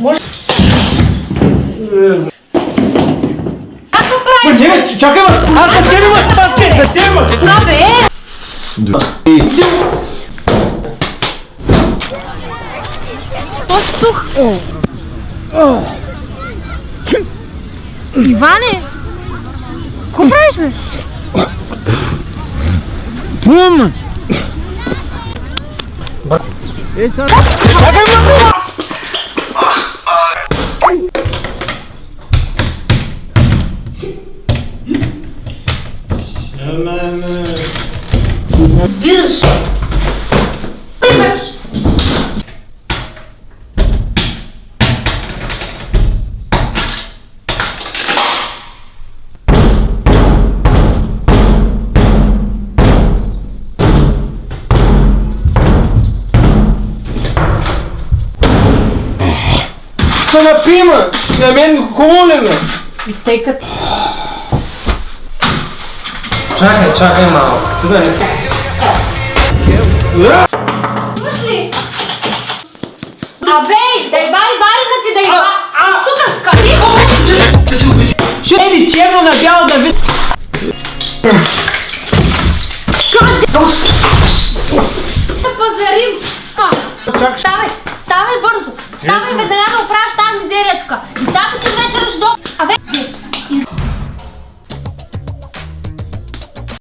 Може... Чакай, аз да тебе ма спаски, да тебе ма! Да, бе! То сух! Иване! Ко правиш, бе? Плувам! Чакай, ма! Вирш! Примеш! Се напима! На мен хубаво ли, бе? И тъй като... Чакай малко, ти да не си... Имаш ли? Абе, дай барина ти, дай тук, къде ходиш? Ще ли черно на бяло да види? Да пазарим! Чакай. Ставай бързо! Ставай веднага да оправиш тази мизерия тук! Децата ти вече ръждо! Абе,